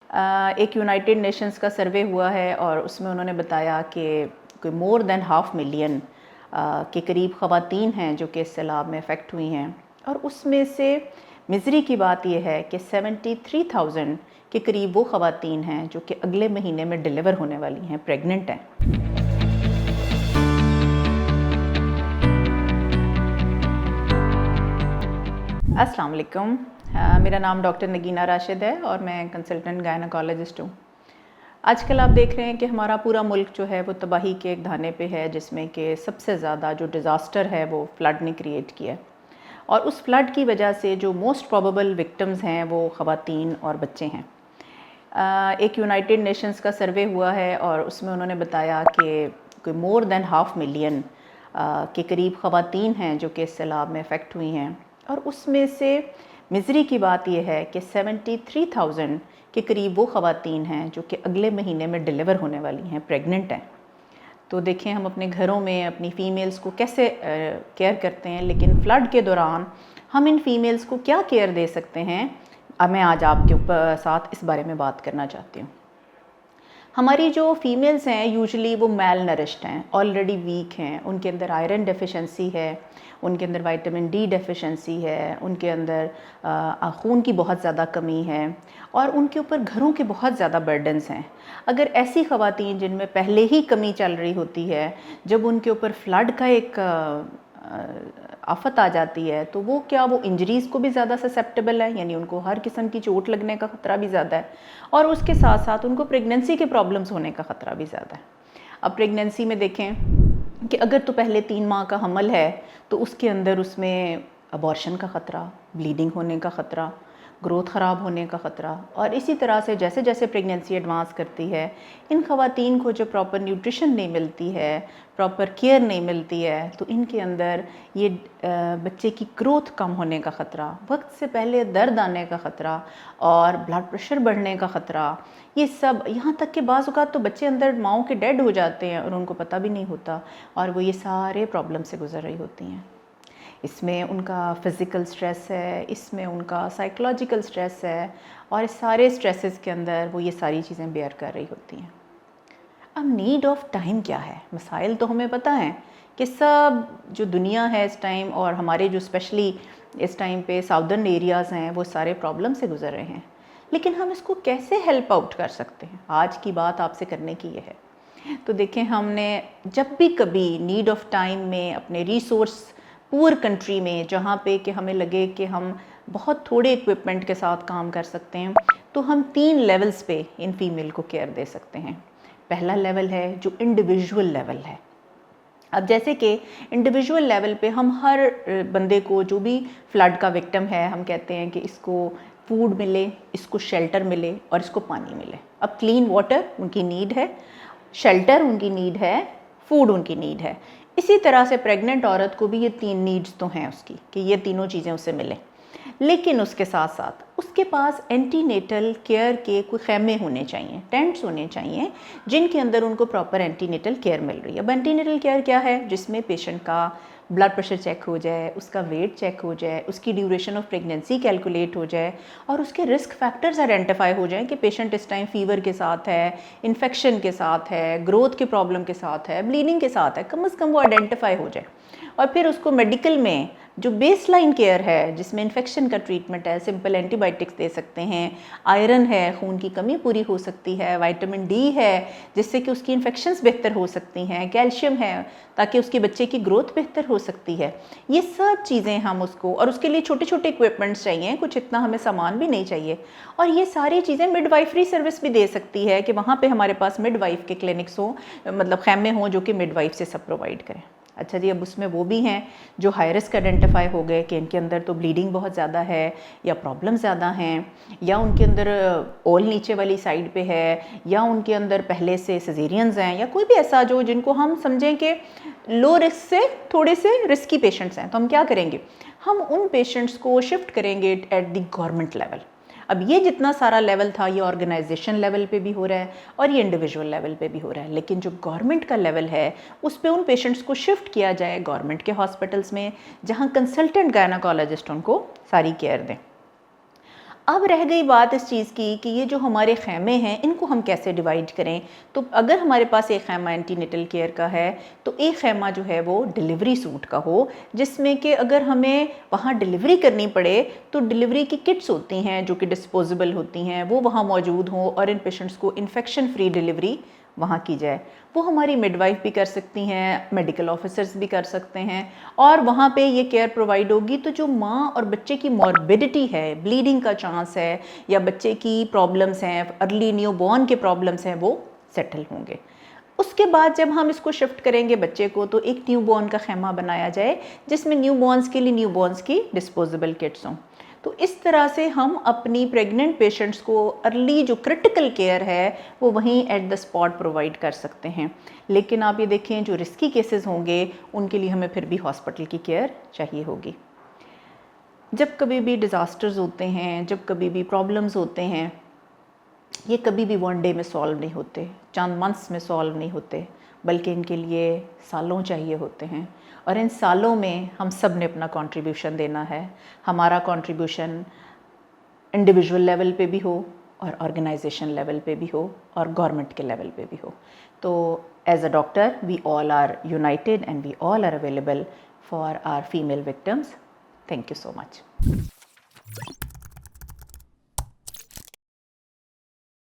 एक United Nations का सर्वे हुआ है और उसमें उन्होंने बताया कि कोई मोर देन 500,000 के करीब ख़वातीन हैं जो कि इस सैलाब में अफेक्ट हुई हैं। और उसमें से मिज़री की बात यह है कि 73,000 के करीब वो ख़वातीन हैं जो कि अगले महीने में डिलीवर होने वाली हैं, प्रेग्नेंट हैं। अस्सलाम वालेकुम। मेरा नाम डॉक्टर नगीना राशिद है और मैं कंसल्टेंट गायनेकोलॉजिस्ट हूँ। आजकल आप देख रहे हैं कि हमारा पूरा मुल्क जो है वो तबाही के एक धाने पे है, जिसमें कि सबसे ज़्यादा जो डिज़ास्टर है वो फ्लड ने क्रिएट किया है। और उस फ्लड की वजह से जो मोस्ट प्रोबेबल विक्टिम्स हैं वो ख़वातीन और बच्चे हैं। एक यूनाइटेड नेशंस का सर्वे हुआ है और उसमें उन्होंने बताया कि कोई मोर देन 500,000 के करीब ख़वातीन हैं जो कि इस सैलाब में अफेक्ट हुई हैं। और उसमें से मिज़री की बात यह है कि 73,000 के करीब वो ख़वातीन हैं जो कि अगले महीने में डिलीवर होने वाली हैं, प्रेग्नेंट हैं। तो देखें हम अपने घरों में अपनी फ़ीमेल्स को कैसे केयर करते हैं, लेकिन फ़्लड के दौरान हम इन फ़ीमेल्स को क्या केयर दे सकते हैं, अब मैं आज आपके साथ इस बारे में बात करना चाहती हूँ। हमारी जो फ़ीमेल्स हैं यूजुअली वो मेल नरिश्ड हैं, ऑलरेडी वीक हैं, उनके अंदर आयरन डेफिशिएंसी है, उनके अंदर विटामिन डी डेफिशिएंसी है, उनके अंदर खून की बहुत ज़्यादा कमी है और उनके ऊपर घरों के बहुत ज़्यादा बर्डन्स हैं। अगर ऐसी ख़वातीन जिनमें पहले ही कमी चल रही होती है, जब उनके ऊपर फ्लड का एक आफत आ जाती है तो वो इंजरीज़ को भी ज़्यादा ससेप्टेबल है, यानी उनको हर किस्म की चोट लगने का ख़तरा भी ज़्यादा है और उसके साथ साथ उनको प्रेगनेंसी के प्रॉब्लम्स होने का ख़तरा भी ज़्यादा है। अब प्रेगनेंसी में देखें कि अगर तो पहले 3 माह का हमल है तो उसके अंदर उसमें अबॉर्शन का ख़तरा, ब्लीडिंग होने का ख़तरा, ग्रोथ ख़राब होने का ख़तरा। और इसी तरह से जैसे जैसे प्रेगनेंसी एडवांस करती है, इन ख़वातीन को जो प्रॉपर न्यूट्रिशन नहीं मिलती है, प्रॉपर केयर नहीं मिलती है, तो इनके अंदर ये बच्चे की ग्रोथ कम होने का ख़तरा, वक्त से पहले दर्द आने का ख़तरा और ब्लड प्रेशर बढ़ने का ख़तरा, ये सब, यहाँ तक कि बाज़ औक़ात तो बच्चे अंदर माँओं के डेड हो जाते हैं और उनको पता भी नहीं होता और वो ये सारे प्रॉब्लम से गुज़र रही होती हैं। इसमें उनका फ़िज़िकल स्ट्रेस है, इसमें उनका साइकोलॉजिकल स्ट्रेस है और इस सारे स्ट्रेसेस के अंदर वो ये सारी चीज़ें बेयर कर रही होती हैं। अब नीड ऑफ टाइम क्या है? मसाइल तो हमें पता है कि सब जो दुनिया है इस टाइम और हमारे जो स्पेशली इस टाइम पे साउदर्न एरियाज़ हैं वो सारे प्रॉब्लम से गुज़र रहे हैं, लेकिन हम इसको कैसे हेल्प आउट कर सकते हैं? आज की बात आपसे करने की ये है। तो देखें, हमने जब भी कभी नीड ऑफ टाइम में अपने रिसोर्स पुअर कंट्री में, जहाँ पे कि हमें लगे कि हम बहुत थोड़े इक्विपमेंट के साथ काम कर सकते हैं, तो हम 3 लेवल्स पे इन फीमेल को केयर दे सकते हैं। पहला लेवल है जो इंडिविजुअल लेवल है। अब जैसे कि इंडिविजुअल लेवल पे हम हर बंदे को, जो भी फ्लड का विक्टिम है, हम कहते हैं कि इसको फूड मिले, इसको शेल्टर मिले और इसको पानी मिले। अब क्लीन वाटर उनकी नीड है, शेल्टर उनकी नीड है, फूड उनकी नीड है। इसी तरह से प्रेग्नेंट औरत को भी ये 3 नीड्स तो हैं उसकी, कि ये तीनों चीज़ें उसे मिलें। लेकिन उसके साथ साथ उसके पास एंटीनेटल केयर के कोई खैमे होने चाहिए, टेंट्स होने चाहिए, जिनके अंदर उनको प्रॉपर एंटीनेटल केयर मिल रही है। अब एंटीनेटल केयर क्या है? जिसमें पेशेंट का ब्लड प्रेशर चेक हो जाए, उसका वेट चेक हो जाए, उसकी ड्यूरेशन ऑफ प्रेगनेंसी कैलकुलेट हो जाए और उसके रिस्क फैक्टर्स आइडेंटिफाई हो जाएं कि पेशेंट इस टाइम फीवर के साथ है, इन्फेक्शन के साथ है, ग्रोथ के प्रॉब्लम के साथ है, ब्लीडिंग के साथ है, कम से कम वो आइडेंटिफाई हो जाए। और फिर उसको मेडिकल में जो बेसलाइन केयर है, जिसमें इन्फेक्शन का ट्रीटमेंट है, सिंपल एंटीबायोटिक्स दे सकते हैं, आयरन है, खून की कमी पूरी हो सकती है, विटामिन डी है जिससे कि उसकी इन्फेक्शंस बेहतर हो सकती हैं, कैल्शियम है ताकि उसके बच्चे की ग्रोथ बेहतर हो सकती है। ये सब चीज़ें हम उसको, और उसके लिए छोटे छोटे इक्विपमेंट्स चाहिए, कुछ इतना हमें सामान भी नहीं चाहिए। और ये सारी चीज़ें मिडवाइफरी सर्विस भी दे सकती है कि वहाँ पे हमारे पास मिडवाइफ के क्लिनिक्स हों, मतलब खैमे हों जो कि मिडवाइफ से सब प्रोवाइड करें। अच्छा जी, अब उसमें वो भी हैं जो हाई रिस्क आइडेंटिफाई हो गए कि इनके अंदर तो ब्लीडिंग बहुत ज़्यादा है या प्रॉब्लम ज़्यादा हैं, या उनके अंदर ओल नीचे वाली साइड पे है, या उनके अंदर पहले से सिजेरियंस हैं, या कोई भी ऐसा जो जिनको हम समझें कि लो रिस्क से थोड़े से रिस्की पेशेंट्स हैं, तो हम क्या करेंगे? हम उन पेशेंट्स को शिफ्ट करेंगे एट द गवर्नमेंट लेवल। अब ये जितना सारा लेवल था ये ऑर्गेनाइजेशन लेवल पे भी हो रहा है और ये इंडिविजुअल लेवल पे भी हो रहा है, लेकिन जो गवर्नमेंट का लेवल है उस पे उन पेशेंट्स को शिफ्ट किया जाए गवर्नमेंट के हॉस्पिटल्स में, जहाँ कंसल्टेंट गायनेकोलॉजिस्ट उनको सारी केयर दें। अब रह गई बात इस चीज़ की कि ये जो हमारे ख़ैमे हैं इनको हम कैसे डिवाइड करें। तो अगर हमारे पास एक ख़ैमा एंटीनेटल केयर का है तो एक ख़ैमा जो है वो डिलीवरी सूट का हो, जिसमें कि अगर हमें वहाँ डिलीवरी करनी पड़े तो डिलीवरी की किट्स होती हैं जो कि डिस्पोजेबल होती हैं, वो वहाँ मौजूद हों और इन पेशेंट्स को इन्फेक्शन फ्री डिलीवरी वहाँ की जाए। वो हमारी मिडवाइफ भी कर सकती हैं, मेडिकल ऑफिसर्स भी कर सकते हैं और वहाँ पे ये केयर प्रोवाइड होगी। तो जो माँ और बच्चे की मॉर्बिडिटी है, ब्लीडिंग का चांस है या बच्चे की प्रॉब्लम्स हैं, अर्ली न्यूबॉर्न के प्रॉब्लम्स हैं, वो सेटल होंगे। उसके बाद जब हम इसको शिफ्ट करेंगे बच्चे को, तो एक न्यूबॉर्न का खैमा बनाया जाए जिसमें न्यूबॉर्न्स के लिए न्यूबॉर्न्स की डिस्पोजेबल किट्स हों। तो इस तरह से हम अपनी प्रेग्नेंट पेशेंट्स को अर्ली जो क्रिटिकल केयर है वो वहीं एट द स्पॉट प्रोवाइड कर सकते हैं। लेकिन आप ये देखें जो रिस्की केसेस होंगे उनके लिए हमें फिर भी हॉस्पिटल की केयर चाहिए होगी। जब कभी भी डिज़ास्टर्स होते हैं, जब कभी भी प्रॉब्लम्स होते हैं, ये कभी भी वन डे में सॉल्व नहीं होते, चंद मंथ्स में सॉल्व नहीं होते, बल्कि इनके लिए सालों चाहिए होते हैं। और इन सालों में हम सब ने अपना कंट्रीब्यूशन देना है। हमारा कंट्रीब्यूशन इंडिविजुअल लेवल पे भी हो और ऑर्गेनाइजेशन लेवल पे भी हो और गवर्नमेंट के लेवल पे भी हो। तो as a doctor we all are united and we all are available for our female victims. Thank you so much.